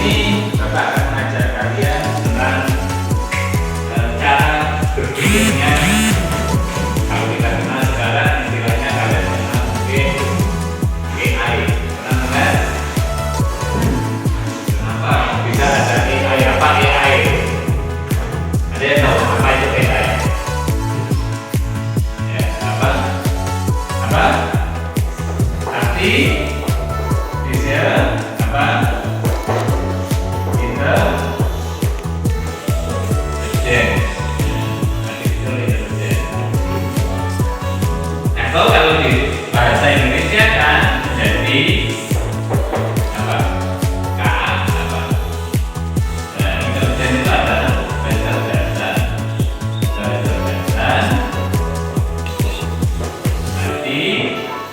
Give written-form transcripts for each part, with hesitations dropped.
ini Bapak akan mengajar kalian tentang cara berpikirnya. Kalau kita kenal sekarang istilahnya kalian mengenal mungkin AI. Pernah dengar? Kenapa bisa ada AI? Apa AI? Ada yang tahu apa itu AI? Ya, apa? Artificial apa? Atau kalau di bahasa Indonesia kan jadi apa? K apa? Nah, intelijen itu adalah kecerdasan, artifisial.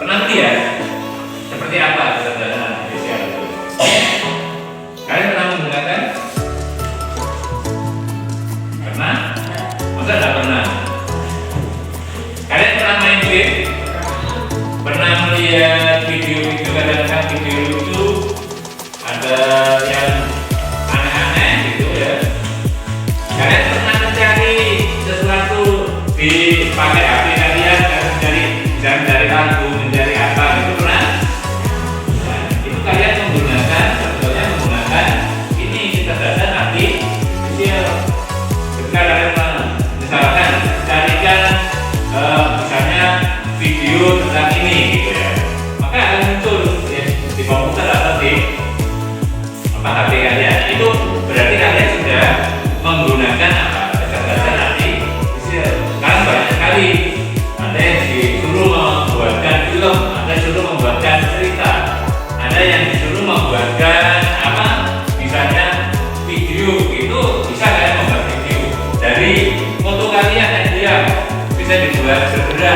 Pernah ya? Seperti apa kecerdasan artifisial itu? Kalian pernah menggunakan? Pernah? Masa tidak pernah? Kalian pernah main game? Pernah melihat video-video, kadang-kadang video lucu, ada yang aneh-aneh gitu ya? Kalian pernah mencari sesuatu di pakai HP kalian, mencari lagu, mencari apa gitu pernah? Nah, itu kalian menggunakan, sebetulnya menggunakan ini kecerdasan artifisial. Ketika kalian misalkan carikan misalnya video tentang ini gitu ya, maka akan muncul ya, di komputer atau di HP kalian. Itu berarti kalian sudah menggunakan apa? Kecerdasan artifisial. Sekarang banyak sekali. Ada yang disuruh membuatkan film, ada yang disuruh membuatkan cerita, ada yang disuruh membuatkan apa? Misalnya video itu bisa kalian membuat video dari foto kalian yang dia bisa dibuat segera.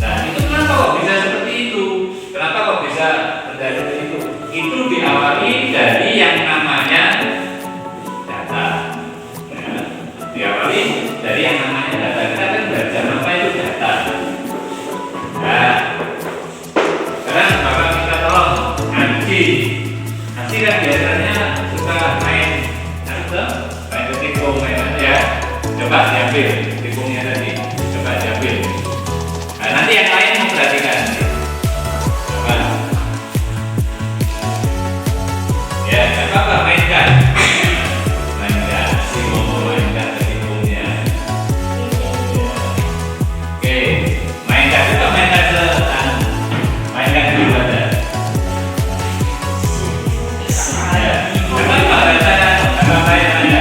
Nah itu kenapa kok bisa seperti itu? Kenapa kok bisa terjadi seperti itu? Itu diawali dari yang namanya data. Ya, diawali dari yang namanya data. Kita kan belajar apa itu data. Nah, sekarang Bapak minta tolong Anji. Anji kan biasanya suka main tikung, main ya. Coba diambil tikungnya tadi. Coba diambil. Nah, nanti yang lain memperhatikan. Coba. Ya, apa mainkan? Mainkan. Si mau mainkan tikungnya. Oke, mainkan juga mainkan dulu aja. Kenapa mainnya?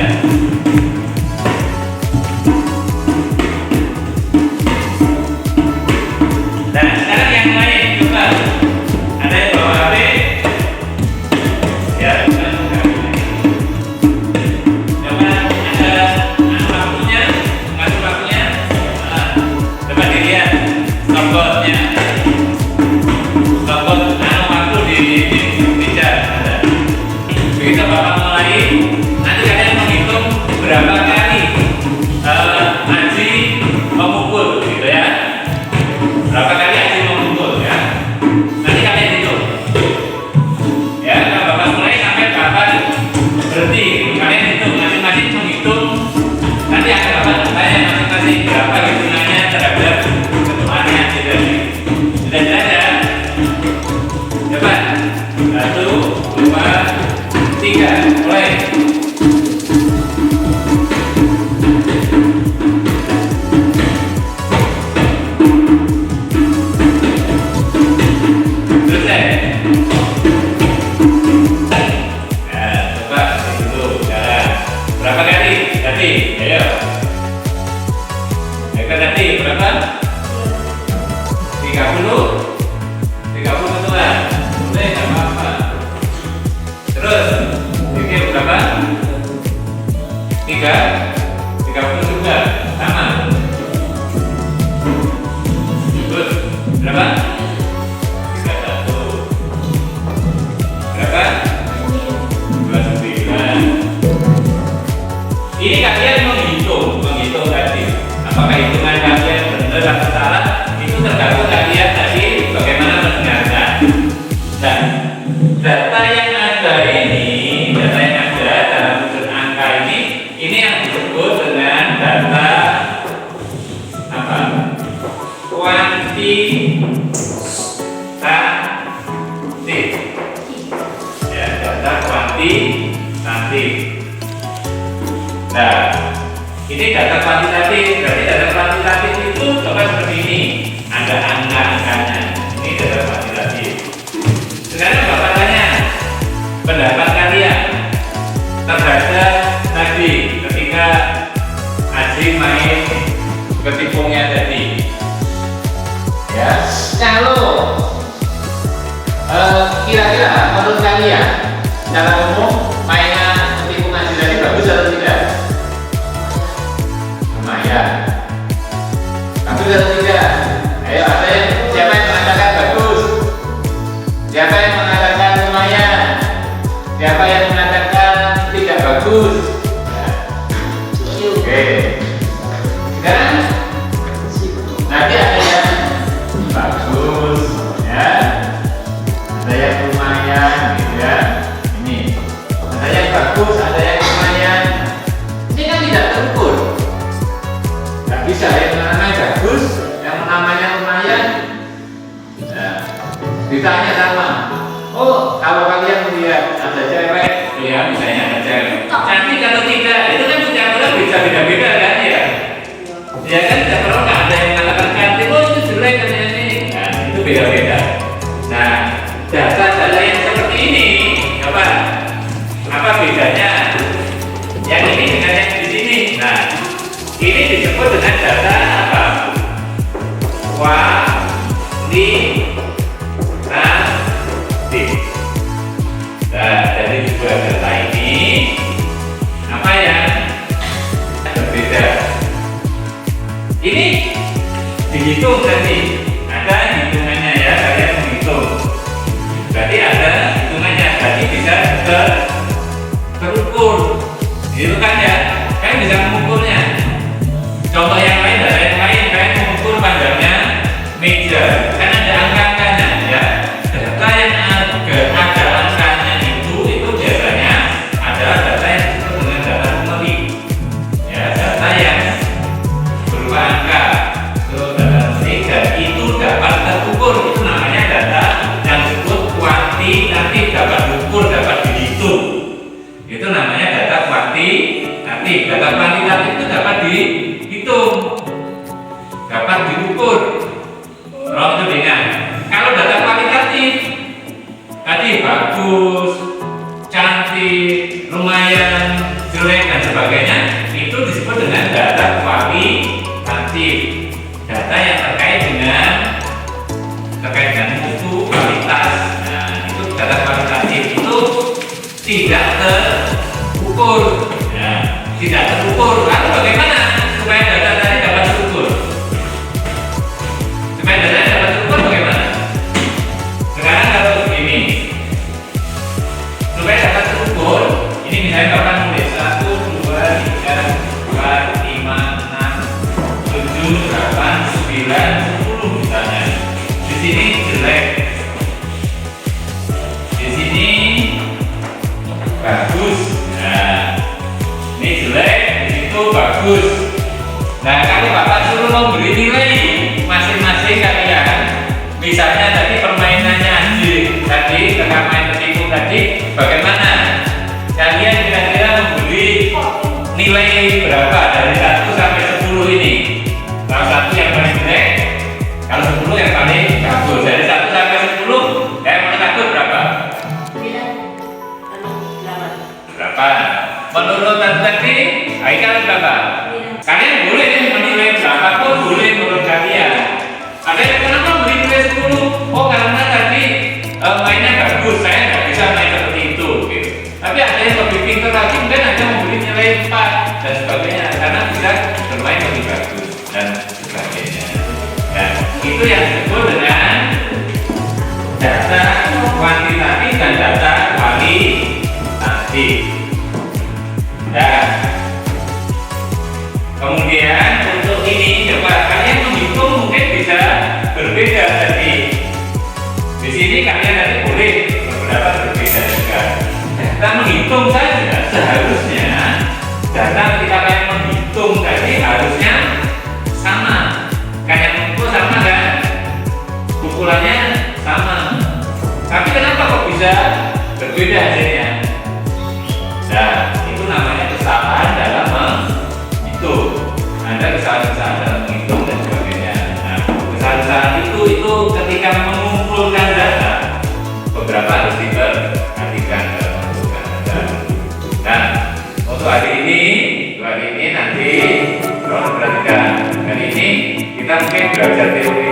Nah, sekarang yang lain coba. Ada yang bawa HP? Ya, coba ada lampunya, ngasih lampunya. Coba dilihat stopwatchnya. Stopwatch waktu di jam ada. Begitu Bapak mulai, nanti kalian menghitung berapa kali Anji memukul gitu ya. Berapa kali Anji memukul ya. Nanti kalian hitung. Ya, kalau Bapak mulai sampai kapan berhenti. Kalian hitung, masing-masing menghitung. Nanti akan Bapak tanya masing-masing berapa hitungannya terhadap ketuaannya Anji tadi. Sudah jelas ya? Coba 1, 2, 3, mulai. Selesai. Nah, coba itu jalan. Berapa kali? Tadi, ayo. Tadi berapa? 30. 30 betulan. Boleh, nggak apa-apa. Terus, ini berapa? 30 juga, sama. Terus, berapa? 31. Berapa? 29. Ini kalian menghitung tadi. Apakah hitungan kalian benar atau salah? Itu tergantung Ya, data kuantitatif. Nah, ini data kuantitatif. Berarti data kuantitatif itu coba seperti ini. Ada angka-angkanya. Ini data kuantitatif. Sekarang Bapak tanya, pendapat kalian terhadap tadi ketika Aji main ketikungnya tadi. Ya, kalau kira-kira menurut kalian secara umum mainan ketikung Aji tadi bagus atau tidak? Lumayan. Bagus atau tidak? Ayo, ada yang siapa yang mengatakan bagus? Siapa yang mengatakan lumayan? Siapa yang mengatakan tidak bagus? Ya. Oke. Sekarang nanti ada yang bagus, ya. Ada yang lumayan, gitu ya. Ini ada yang bagus, ada yang lumayan. Ini kan tidak terukur. Nggak bisa yang namanya bagus, yang namanya lumayan. Nah, ditanya sama. Oh, kalau kalian melihat ada cewek, ya misalnya ada cewek. Nanti kalau tidak, itu kan setiap orang bisa beda-beda kan ya. Ya kan tidak perlu nggak ada yang mengatakan cantik, oh itu jelek katanya ini. Nah, itu beda-beda. Nah, data-data yang seperti ini, apa bedanya? Yang ini dengan yang di sini. Nah, ini disebut dengan data apa? Kualitatif. Nah, dari dua data ini apa yang berbeda? Ini dihitung tadi, ada hitungannya ya, kalian menghitung. Berarti ada hitungannya, berarti bisa terukur. Itu kan ya, kalian bisa mengukurnya. Contoh yang lain, data yang lain, kalian mengukur panjangnya meja, kan ada angka-angkanya ya. Data yang ada angkanya itu biasanya adalah data yang disebut dengan data numerik. Ya, data yang berupa angka. Itu data numerik dan itu dapat terukur. Itu namanya data yang disebut kuantitatif, dapat diukur, dapat dihitung. Itu namanya data kuantitatif. Data kuantitatif itu dapat dihitung, dapat diukur. Kalau itu dengan kalau data kualitatif tadi bagus, cantik, lumayan, jelek dan sebagainya, itu disebut dengan data kualitatif. Data yang terkait dengan mutu, kualitas. Nah, itu data kualitatif itu tidak terukur. Ya, tidak terukur. Lalu bagaimana supaya data tadi dapat terukur? Supaya data dapat terukur bagaimana? Sekarang kalau begini, supaya dapat terukur, ini misalnya Bapak nulis 1, 2, 3, 4, 5, 6, 7, 8, 9, 10 misalnya. Di sini jelek, di sini bagus. Nah, ini jelek, di situ bagus. Nah, kalau Bapak suruh memberi nilai masing-masing kalian, misalnya tadi permainannya anjing, tadi tengah main ketikung tadi, bagaimana? Kalian kira-kira memberi nilai berapa dari 1 sampai 10 ini? Kalau 1 yang paling jelek, kalau 10 yang paling bagus. Dari 1 sampai 10, yang paling bagus berapa? 9. Berapa? Menurut tadi, Aikal berapa? Kalian boleh menilai berapapun, boleh menurut kalian. Ada yang kenapa beri nilai 10? Oh, karena tadi mainnya bagus, saya nggak bisa main seperti itu gitu. Tapi ada yang lebih pintar lagi, mungkin hanya memberi nilai 4 dan sebagainya, karena bisa bermain lebih bagus dan sebagainya. Nah, itu yang disebut dengan data kuantitatif dan data kualitatif. Nah, kemudian untuk ini coba kalian menghitung, mungkin bisa berbeda tadi. Di sini kalian nanti boleh berpendapat berbeda juga. Data menghitung saja seharusnya data ketika kalian menghitung tadi harusnya sama. Kalian mengukur sama kan? itu ketika mengumpulkan data, beberapa harus diperhatikan dalam mengumpulkan data. Nah, untuk hari ini nanti kalau perhatikan hari ini kita mungkin belajar teori